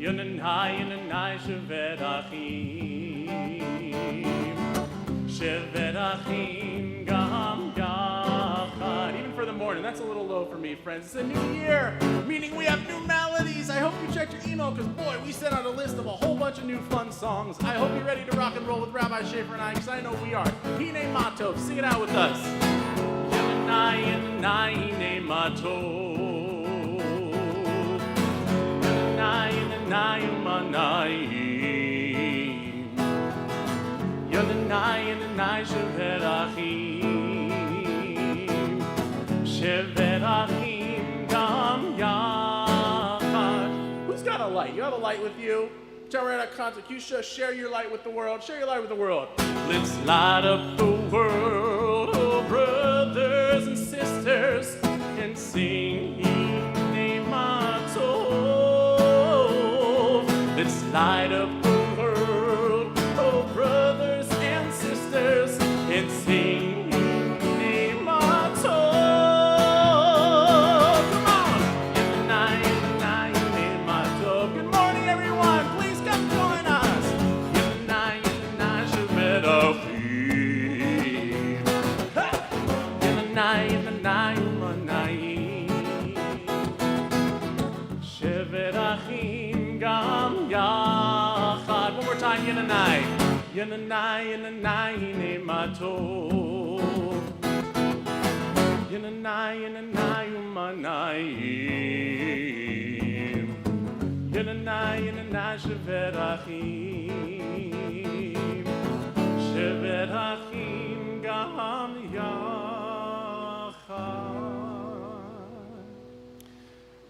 Yonanai, Yonanai, Shevet Achim. Shevet Achim, Gam Yachad. Even for the morning, that's a little low for me, friends. It's a new year, meaning we have new melodies. I hope you checked your email, because boy, we sent out a list of a whole bunch of new fun songs. I hope you're ready to rock and roll with Rabbi Schaefer and I, because I know we are. Hine Matov, sing it out with us. Yonanai, Yonanai, Hine Matov. Yonanai, Yonanai, Umanai. Yonanai, Yonanai, Shevet Achim. Shevet Achim, Gam Yachad. Who's got a light? You have a light with you? You should share your light with the world. Share your light with the world. Let's light up the world, oh brothers and sisters, and sing Hine Matov. Let's light up the world, oh brothers and sisters, and sing Hine Matov. Come on! Yonanai, Yonanai, Hine Matov. Good morning, everyone. Please come join us. Yonanai, Yonanai, Shevet Achim. Yonanai, Yonanai, Umanai. Shevet Achim, Gam Yachad. One more time, Yonanai. Yonanai, Yonanai, Hine Matov. Yonanai, Yonanai, Umanai. Yonanai, Yonanai, Shevet Achim. Shevet Achim, Gam Yachad.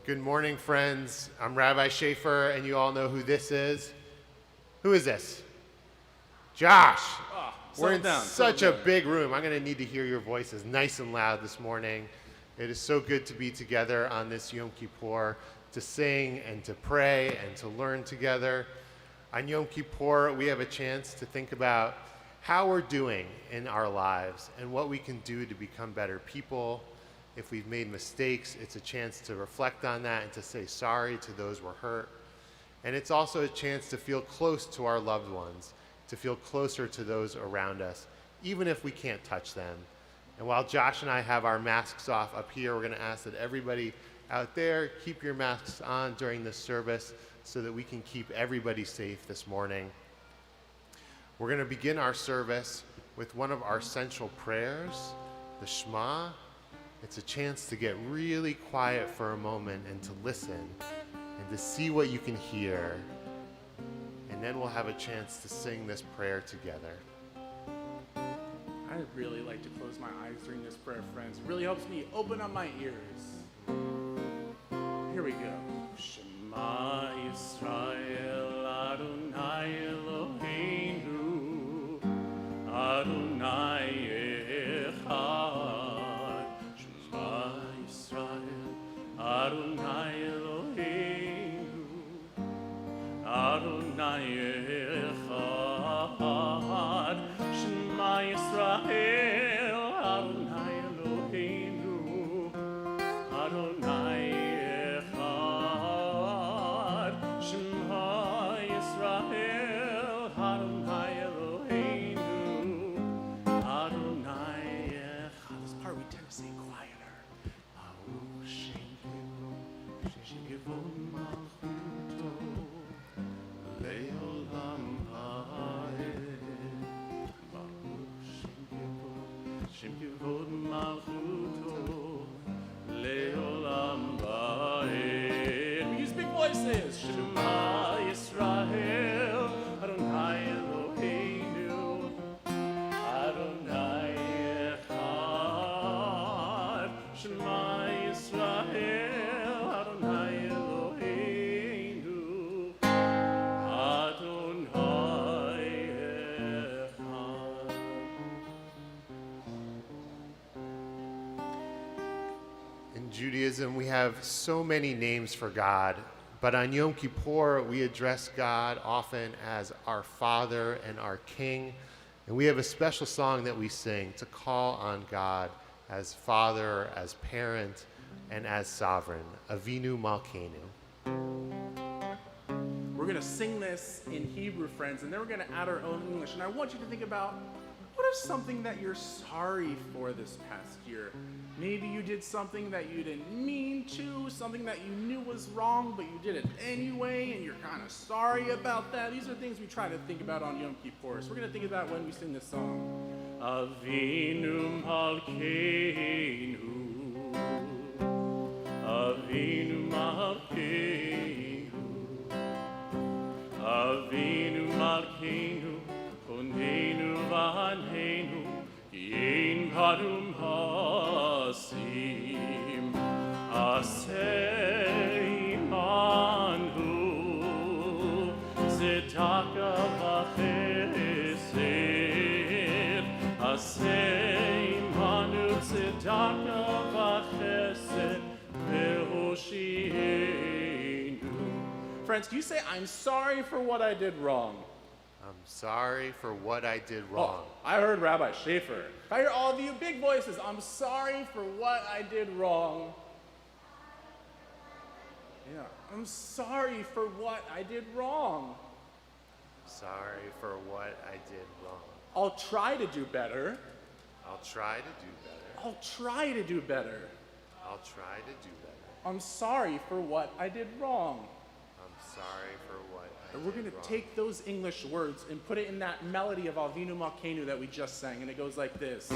Good morning, friends. I'm Rabbi Schaefer, and you all know who this is. Who is this? Josh. We're in such a big room. I'm going to need to hear your voices nice and loud this morning. It is so good to be together on this Yom Kippur, to sing and to pray and to learn together. On Yom Kippur, we have a chance to think about how we're doing in our lives and what we can do to become better people. If we've made mistakes, it's a chance to reflect on that and to say sorry to those we're hurt. And it's also a chance to feel close to our loved ones, to feel closer to those around us, even if we can't touch them. And while Josh and I have our masks off up here, we're going to ask that everybody out there keep your masks on during this service so that we can keep everybody safe this morning. We're going to begin our service with one of our central prayers, the Shema. It's a chance to get really quiet for a moment and to listen and to see what you can hear. And then we'll have a chance to sing this prayer together. I really like to close my eyes during this prayer, friends. It really helps me open up my ears. Here we go. Shema Yisrael, Adonai Eloheinu, Adonai Echad. Shema Yisrael, Adonai Eloheinu, Adonai Echad. Shema Yisrael, Adonai Eloheinu, Adonai Echad. Shema Yisrael, Adonai Eloheinu, Adonai Echad. This part we tend to say quieter. Shem Kivod Malchuto Leolam Ba'ed. We use big voices. Shema Yisrael, Adonai Eloheinu, Adonai Echad. Shema Yisrael, Adonai Eloheinu, Adonai Echad. In Judaism, we have so many names for God, but on Yom Kippur, we address God often as our Father and our King, and we have a special song that we sing to call on God as Father, as Parent, and as Sovereign, Avinu Malkeinu. We're going to sing this in Hebrew, friends, and then we're going to add our own English. And I want you to think about, what is something that you're sorry for this past year? Maybe you did something that you didn't mean to, something that you knew was wrong, but you did it anyway, and you're kind of sorry about that. These are things we try to think about on Yom Kippur. So we're going to think about when we sing this song. Avinu Malkeinu, Avinu Malkeinu, Avinu Malkeinu, Konenu Vanenu, Yin Kadum Hasim, Asei Manu, Zedaka Vachesed, Asei Manu, Zedaka Vachesed, Behoshienu. Friends, do you say, I'm sorry for what I did wrong? I'm sorry for what I did wrong. Oh, I heard Rabbi Schaefer. If I hear all of you, big voices, I'm sorry for what I did wrong. Yeah, I'm sorry for what I did wrong. Sorry for what I did wrong. I'll try to do better. I'll try to do better. I'll try to do better. I'll try to do better. I'm sorry for what I did wrong. I'm sorry for what I And did we're going to wrong. take those English words and put it in that melody of Avinu Malkeinu that we just sang, and it goes like this.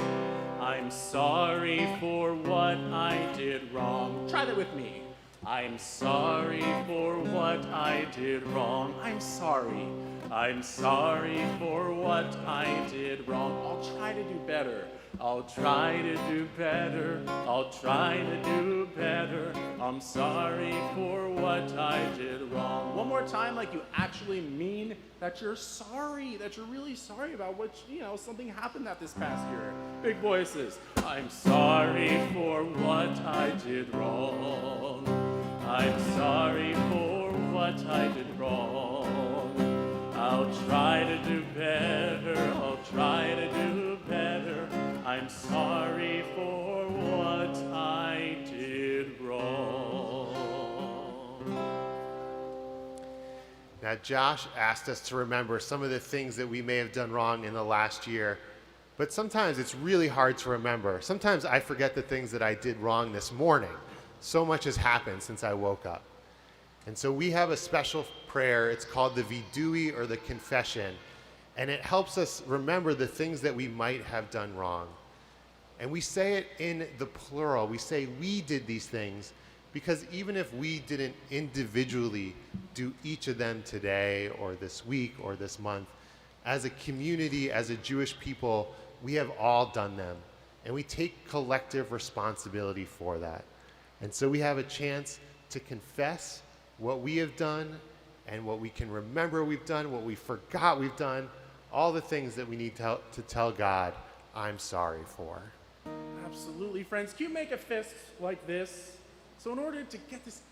I'm sorry for what I did wrong. Try that with me. I'm sorry for what I did wrong. I'm sorry. I'm sorry for what I did wrong. I'll try to do better. I'll try to do better. I'll try to do better. I'm sorry for what I did wrong. One more time, like you actually mean that you're sorry, that you're really sorry about what, something happened that this past year. Big voices. I'm sorry for what I did wrong. I'm sorry for what I did wrong. I'll try to do better. I'll try to do better. I'm sorry for what I did wrong. Now, Josh asked us to remember some of the things that we may have done wrong in the last year, but sometimes it's really hard to remember. Sometimes I forget the things that I did wrong this morning. So much has happened since I woke up. And so we have a special prayer. It's called the Vidui, or the Confession, and it helps us remember the things that we might have done wrong. And we say it in the plural. We say we did these things because even if we didn't individually do each of them today or this week or this month, as a community, as a Jewish people, we have all done them. And we take collective responsibility for that. And so we have a chance to confess what we have done and what we can remember we've done, what we forgot we've done, all the things that we need to tell God, I'm sorry for. Absolutely, friends. Can you make a fist like this? So in order to get this,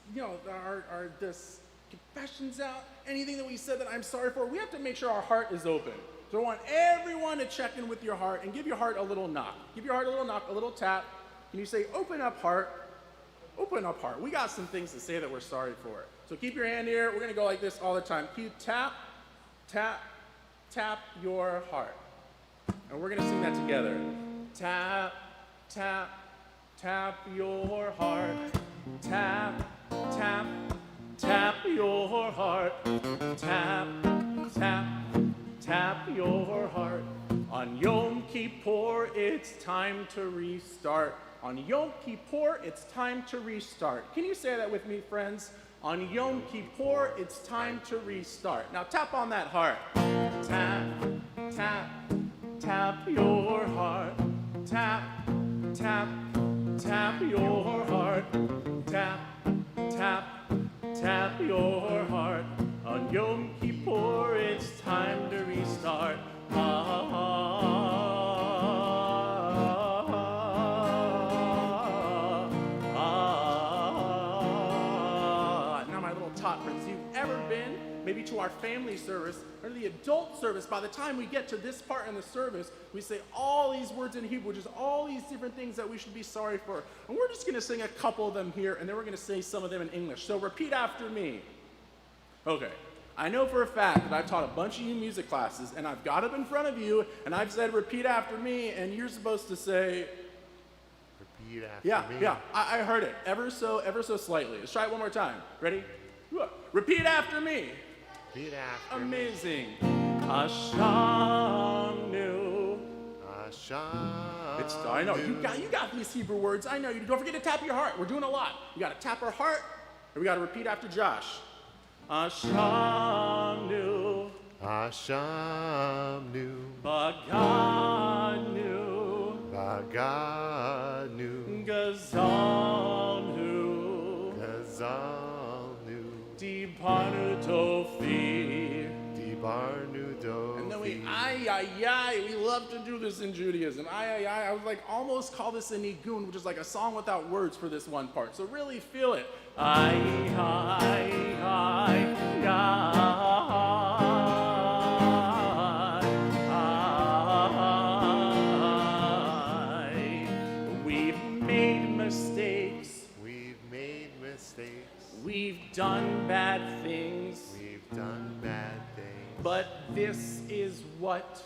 this confessions out, anything that we said that I'm sorry for, we have to make sure our heart is open. So I want everyone to check in with your heart and give your heart a little knock. Give your heart a little knock, a little tap. Can you say, open up heart? Open up heart. We got some things to say that we're sorry for. So keep your hand here. We're going to go like this all the time. Can you tap, tap, tap your heart? And we're going to sing that together. Tap, tap, tap your heart. Tap, tap, tap your heart. Tap, tap, tap your heart. On Yom Kippur, it's time to restart. On Yom Kippur, it's time to restart. Can you say that with me, friends? On Yom Kippur, it's time to restart. Now tap on that heart. Tap, tap, tap your heart. Tap, tap, tap your heart. Tap, tap, tap your heart. On Yom Kippur, it's time to restart. Maybe to our family service or the adult service, by the time we get to this part in the service, we say all these words in Hebrew, just all these different things that we should be sorry for. And we're just going to sing a couple of them here, and then we're going to say some of them in English. So repeat after me. Okay. I know for a fact that I've taught a bunch of you music classes, and I've got up in front of you, and I've said, repeat after me, and you're supposed to say, repeat after me. Yeah, I heard it, ever so slightly. Let's try it one more time. Ready? Repeat after me. Repeat after Amazing. Ashanu. Ashanu. I know, you got these Hebrew words, I know you. Don't forget to tap your heart. We're doing a lot. We got to tap our heart, and we got to repeat after Josh. Ashanu. Ashamnu. Baganu. Baganu. Gazalnu. Gazalnu. Dibarnu Tofi. Dibarnu Dofi. And then we love to do this in Judaism. I would like almost call this a nigun, which is like a song without words for this one part. So really feel it. We've made mistakes. We've made mistakes. We've done bad things. We've done bad things. But this is what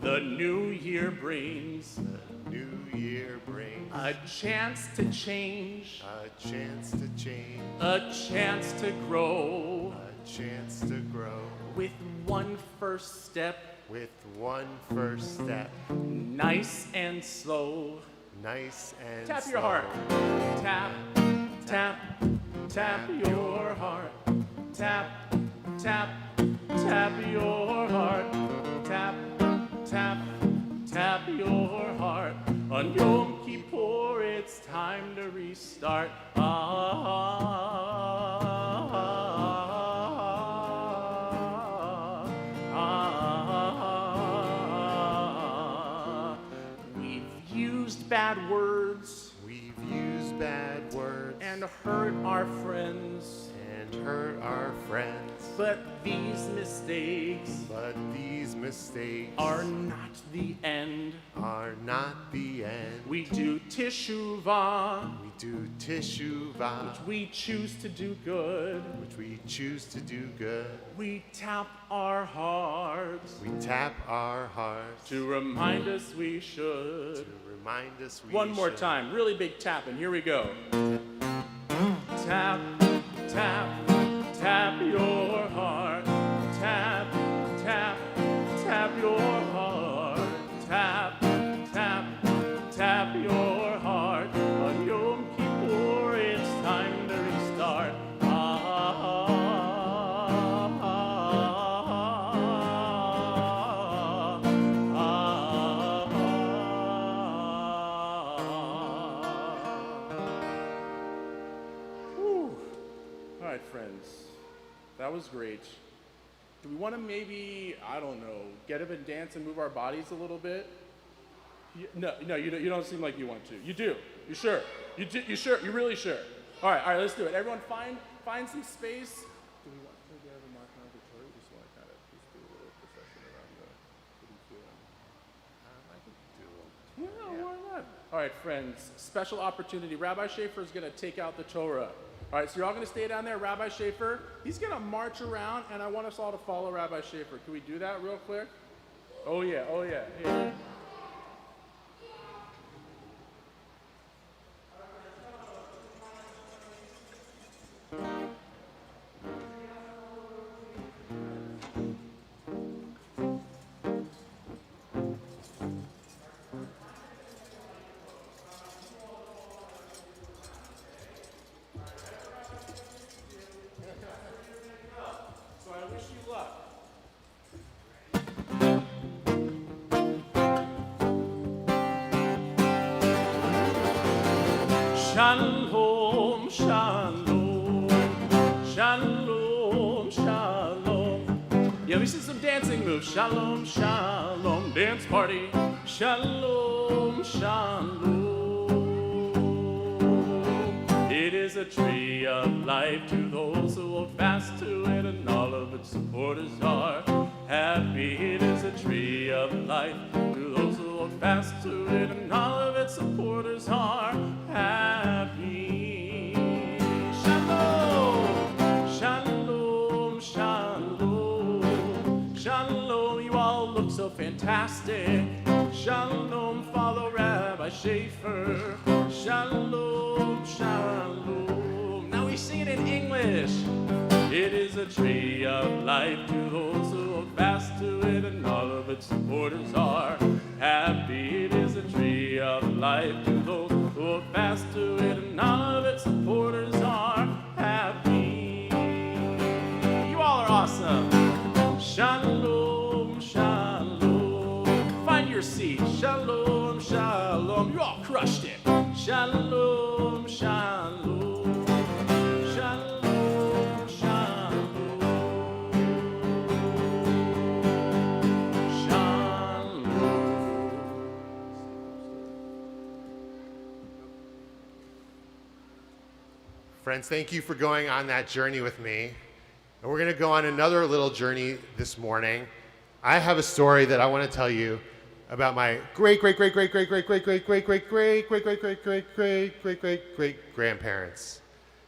the new year brings. The new year brings. A chance to change. A chance to change. A chance to grow. A chance to grow. With one first step. With one first step. Nice and slow. Nice and tap slow. Your heart. Tap, tap, tap your heart. Tap, tap, tap your heart. Tap, tap, tap your heart. On Yom Kippur, it's time to restart. We've used bad words. We've used bad words. And hurt our friends. And hurt our friends. But these mistakes are not the end. Are not the end. We do teshuvah. We do teshuvah. Which we choose to do good. Which we choose to do good. We tap our hearts. We tap our hearts. To remind us we should. To remind us we should. One more time, really big tapping. Here we go. Tap, tap, tap your heart. Tap, tap, tap your heart. Tap, tap, tap your heart. On Yom Kippur, it's time to restart. All right, friends, that was great. Do we want to maybe, I don't know, get up and dance and move our bodies a little bit? No, you don't seem like you want to. You do. You sure? You sure? You really sure? All right, let's do it. Everyone find some space. Do we want to get a mark on the Torah? Just want to kind of just do a little procession around the, what are you feeling? I could do it. Yeah, why not? All right, friends, special opportunity. Rabbi Schaefer is going to take out the Torah. All right, so you're all going to stay down there. Rabbi Schaefer, he's going to march around, and I want us all to follow Rabbi Schaefer. Can we do that real quick? Oh, yeah. Here. So I wish you luck. Shalom, shalom, shalom, shalom. Yeah, we see some dancing moves. Shalom, shalom, dance party. Shalom, shalom. It is a tree of life to those who hold fast to it, and all of its supporters are happy. It is a tree of life to those who hold fast to it, and all of its supporters are happy. Shalom, shalom. looks so fantastic. Shalom, follow Rabbi Schaefer. Shalom, shalom. Now we sing it in English. It is a tree of life to those who hold fast to it, and all of its supporters are happy. It is a tree of life to those who hold fast to it, and all of its supporters are happy. You all are awesome. Shalom, shalom. Find your seat. Shalom, shalom. You all crushed it. Shalom, shalom. Shalom, shalom. Shalom. Friends, thank you for going on that journey with me. And we're going to go on another little journey this morning. I have a story that I want to tell you about my great-great-great-great-great-great-great-great-great-great-great-great-great-grandparents.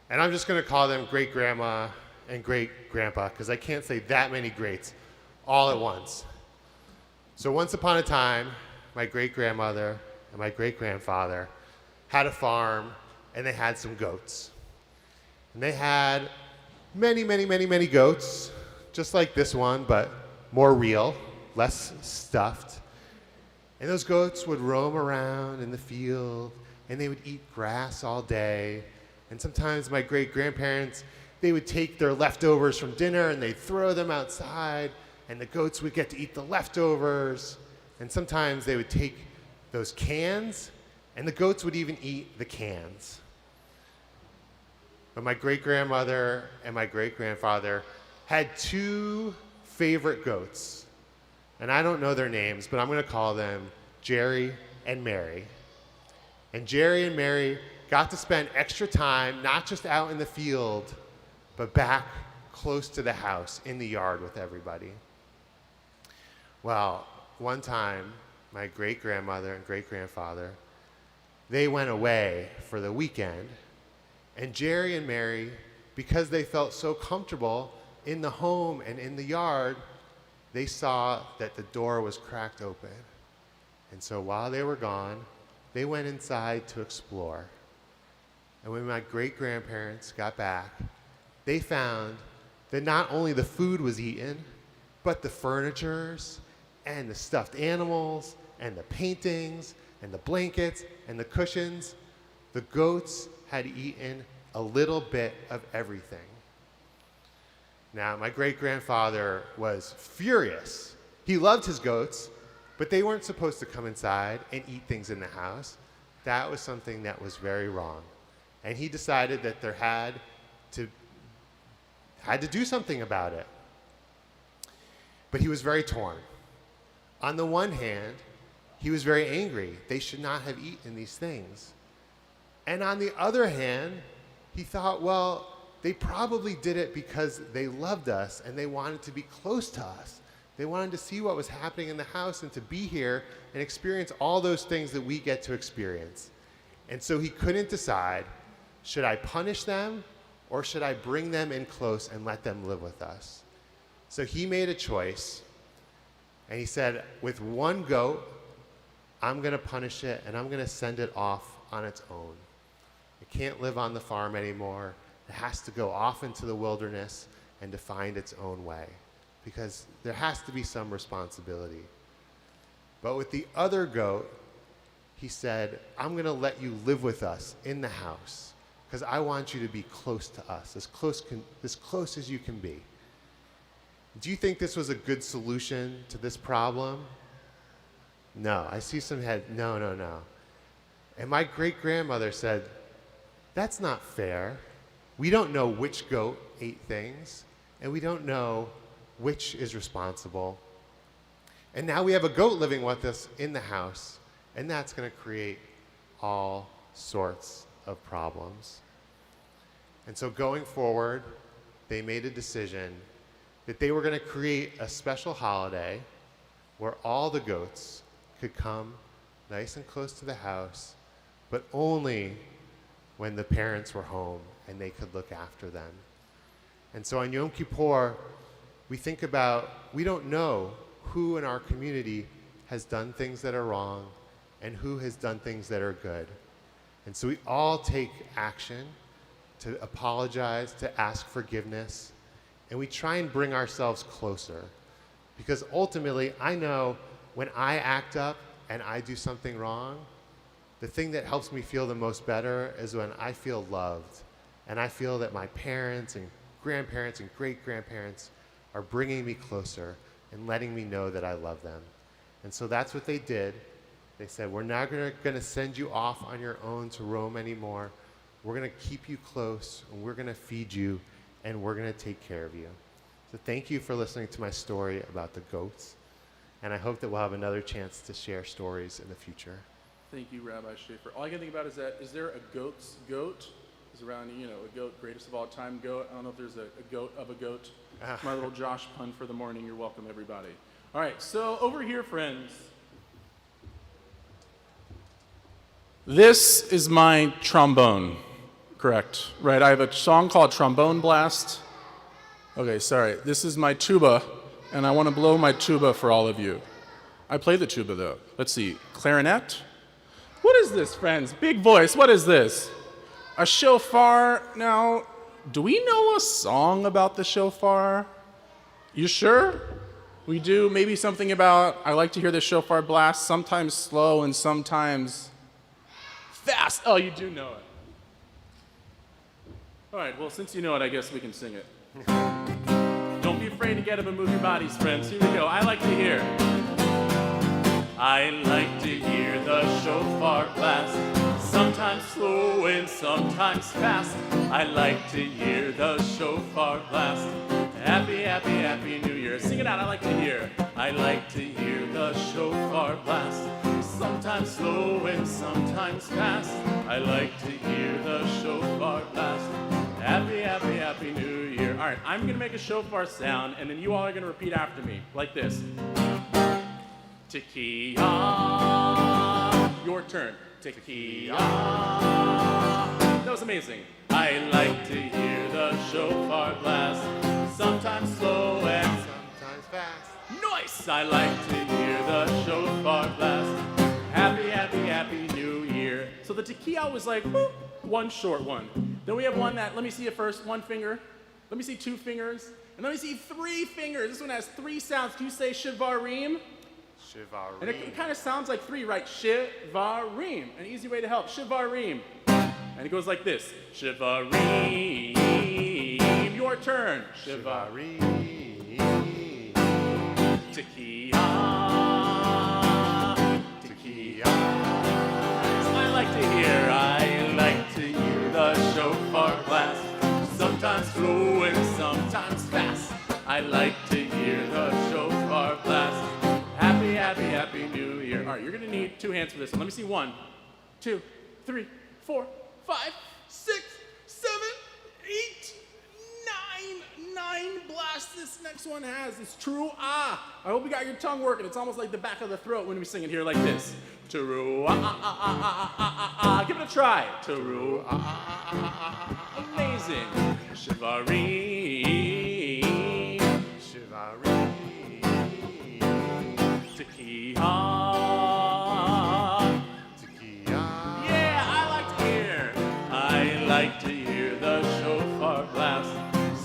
And I'm just going to call them great-grandma and great-grandpa because I can't say that many greats all at once. So once upon a time, my great-grandmother and my great-grandfather had a farm, and they had some goats. And they had many, many, many, many goats, just like this one, but more real, less stuffed. And those goats would roam around in the field, and they would eat grass all day. And sometimes my great-grandparents, they would take their leftovers from dinner and they'd throw them outside, and the goats would get to eat the leftovers. And sometimes they would take those cans, and the goats would even eat the cans. But my great-grandmother and my great-grandfather had two favorite goats. And I don't know their names, but I'm going to call them Jerry and Mary. And Jerry and Mary got to spend extra time, not just out in the field, but back close to the house, in the yard with everybody. Well, one time, my great-grandmother and great-grandfather, they went away for the weekend. And Jerry and Mary, because they felt so comfortable in the home and in the yard, they saw that the door was cracked open. And so while they were gone, they went inside to explore. And when my great-grandparents got back, they found that not only the food was eaten, but the furnitures and the stuffed animals and the paintings and the blankets and the cushions, the goats had eaten a little bit of everything. Now, my great-grandfather was furious. He loved his goats, but they weren't supposed to come inside and eat things in the house. That was something that was very wrong. And he decided that there had to do something about it. But he was very torn. On the one hand, he was very angry. They should not have eaten these things. And on the other hand, he thought, well, they probably did it because they loved us and they wanted to be close to us. They wanted to see what was happening in the house and to be here and experience all those things that we get to experience. And so he couldn't decide, should I punish them or should I bring them in close and let them live with us? So he made a choice, and he said, with one goat, I'm going to punish it and I'm going to send it off on its own. It can't live on the farm anymore. It has to go off into the wilderness and to find its own way, because there has to be some responsibility. But with the other goat, he said, I'm going to let you live with us in the house because I want you to be close to us, as close as you can be. Do you think this was a good solution to this problem? No. I see some head, no. And my great-grandmother said, that's not fair. We don't know which goat ate things, and we don't know which is responsible. And now we have a goat living with us in the house, and that's going to create all sorts of problems. And so going forward, they made a decision that they were going to create a special holiday where all the goats could come nice and close to the house, but only when the parents were home and they could look after them. And so on Yom Kippur, we think about, we don't know who in our community has done things that are wrong and who has done things that are good. And so we all take action to apologize, to ask forgiveness, and we try and bring ourselves closer. Because ultimately, I know when I act up and I do something wrong, the thing that helps me feel the most better is when I feel loved, and I feel that my parents and grandparents and great-grandparents are bringing me closer and letting me know that I love them. And so that's what they did. They said, we're not going to send you off on your own to roam anymore. We're going to keep you close, and we're going to feed you, and we're going to take care of you. So thank you for listening to my story about the goats, and I hope that we'll have another chance to share stories in the future. Thank you, Rabbi Schaefer. All I can think about is that, is there a goat's goat? Is around, a goat, greatest of all time goat. I don't know if there's a goat of a goat. My little Josh pun for the morning. You're welcome, everybody. All right, so over here, friends. This is my trombone, correct? Right, I have a song called Trombone Blast. Okay, sorry. This is my tuba, and I want to blow my tuba for all of you. I play the tuba, though. Let's see. Clarinet? What is this, friends? Big voice. What is this? A shofar. Now, do we know a song about the shofar? You sure? We do. Maybe something about, I like to hear the shofar blast, sometimes slow and sometimes fast. Oh, you do know it. All right, well, since you know it, I guess we can sing it. Don't be afraid to get up and move your bodies, friends. Here we go. I like to hear. I like to hear the shofar blast, sometimes slow and sometimes fast. I like to hear the shofar blast. Happy, happy, happy New Year. Sing it out. I like to hear. I like to hear the shofar blast, sometimes slow and sometimes fast. I like to hear the shofar blast. Happy, happy, happy New Year. All right, I'm going to make a shofar sound, and then you all are going to repeat after me, like this. Tekiah. Your turn. Tekiah. That was amazing. I like to hear the shofar blast, sometimes slow and sometimes fast. Nice! I like to hear the shofar blast. Happy, happy, happy New Year. So the tekiah was like, whoop, one short one. Then we have one that, let me see it first, one finger. Let me see two fingers. And let me see three fingers. This one has three sounds. Can you say shivarim? Shivarim. And it kind of sounds like three, right? Shivarim. An easy way to help. Shivarim. And it goes like this. Shivarim. Your turn. Shivarim. Tekiah. Tekiah. I like to hear the shofar blast, sometimes slow and sometimes fast. I like to hear the shofar blast. Happy, happy, happy New Year. All right, you're going to need two hands for this one. Let me see. 1, 2, 3, 4, 5, 6, 7, 8, 9 blasts this next one has. It's true. I hope you got your tongue working. It's almost like the back of the throat when we sing it here like this. Teru, give it a try. Teru, amazing. Shivarim. Shivarim. Tekiah. Tekiah. Yeah, I like to hear the shofar blast,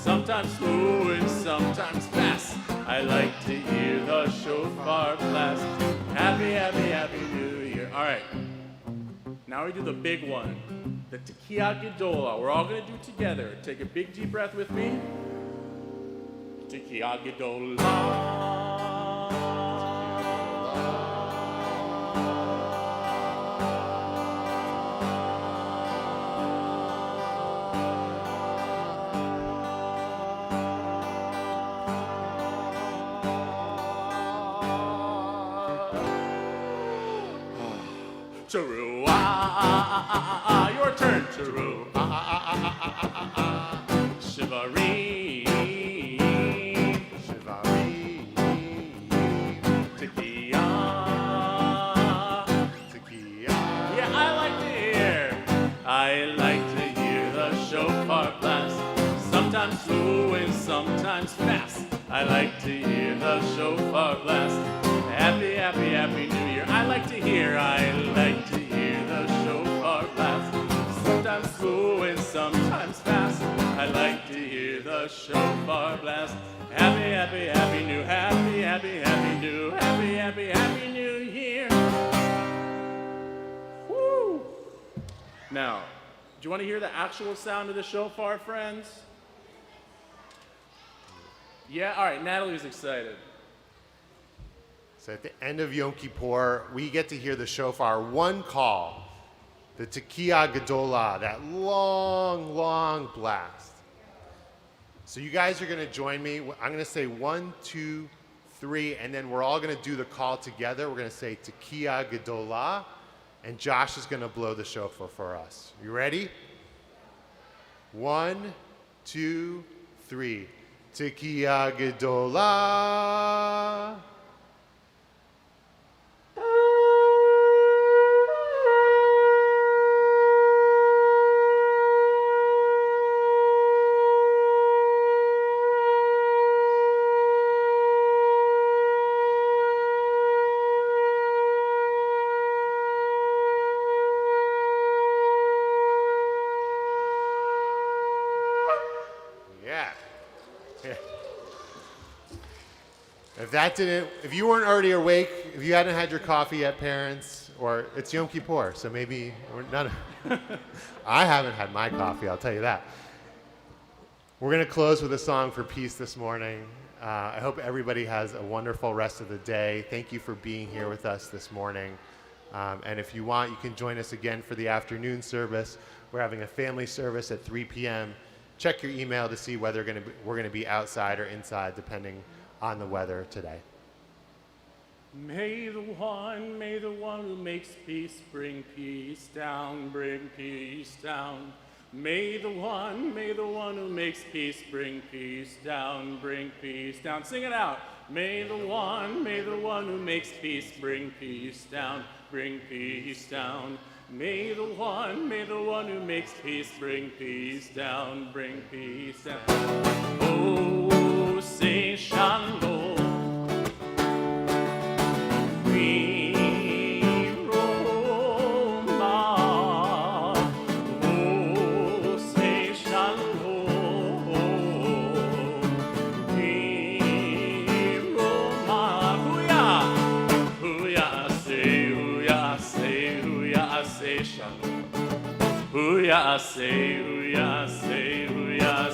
sometimes slow and sometimes fast. I like to hear the shofar blast. Happy, happy, happy New Year. All right. Now we do the big one, the Tekiah Gedolah. We're all going to do it together. Take a big deep breath with me. Tekiah Gedolah. Teru, your turn, Teru. Shivarim. Shivarim. Tekiah. Tekiah. Yeah, I like to hear the shofar blast, sometimes slow and sometimes fast. I like to hear the shofar blast. Happy, happy, happy New Year. I like to hear the shofar blast. Sometimes slow and sometimes fast. I like to hear the shofar blast. Happy, happy, happy new, happy, happy, happy new, happy, happy, happy New Year. Woo! Now, do you want to hear the actual sound of the shofar, friends? Yeah? All right, Natalie's excited. So at the end of Yom Kippur, we get to hear the shofar, one call, the Tekiah Gedolah, that long, long blast. So you guys are going to join me. I'm going to say 1, 2, 3, and then we're all going to do the call together. We're going to say Tekiah Gedolah, and Josh is going to blow the shofar for us. You ready? 1, 2, 3. Tekiah Gedolah. If you weren't already awake, if you hadn't had your coffee yet, parents, or it's Yom Kippur, so maybe I haven't had my coffee, I'll tell you that. We're going to close with a song for peace this morning. I hope everybody has a wonderful rest of the day. Thank you for being here with us this morning. And if you want, you can join us again for the afternoon service. We're having a family service at 3 p.m. Check your email to see whether we're going to be outside or inside, depending on the weather today. May the one who makes peace bring peace down, bring peace down. May the one who makes peace bring peace down, bring peace down. Sing it out. May the one who makes peace bring peace down, bring peace down. May the one who makes peace bring peace down, bring peace down. Oh, say shalom.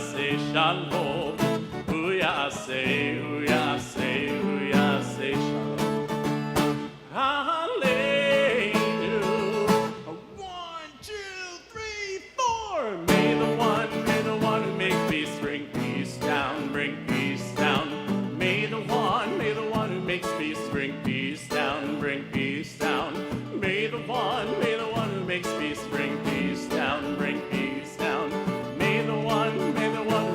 Say shalom. Say shalom. Hallelujah. 1, 2, 3, 4. May the one who makes peace bring peace down, bring peace down. May the one who makes peace bring peace down, bring peace down. May the one who makes peace bring peace down, bring peace down. May the one who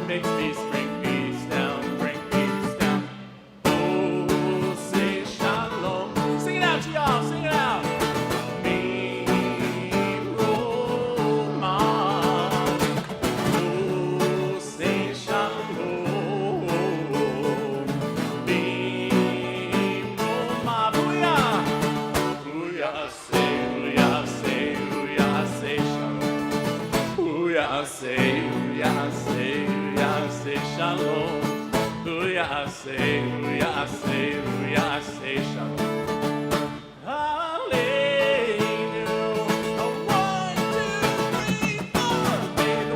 makes peace bring peace down, bring peace down. Oh, say shalom. Sing it out to y'all, sing it out. Me Roma. Oh, say shalom. Me Roma. Booyah. Booyah, say shalom. Booyah, say shalom. Booyah, say shalom. Hallelujah. 1, 2, 3, 4. May the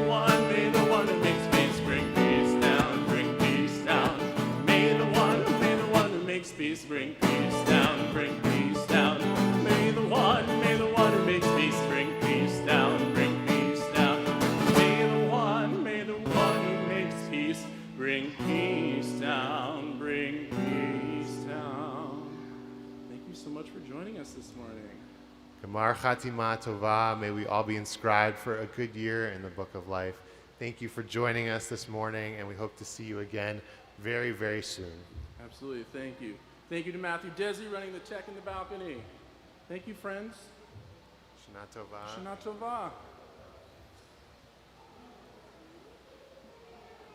one who makes peace bring peace down, bring peace down. May the one who makes peace bring peace down, bring peace down. May the one who makes peace bring peace down, bring peace down. May the one who makes peace bring peace down, bring peace down. Thank you so much for joining us this morning. Gemar Chatima Tova. May we all be inscribed for a good year in the Book of Life. Thank you for joining us this morning, and we hope to see you again very, very soon. Absolutely. Thank you. Thank you to Matthew Desi running the tech in the balcony. Thank you, friends. Shana Tova. Shana Tova.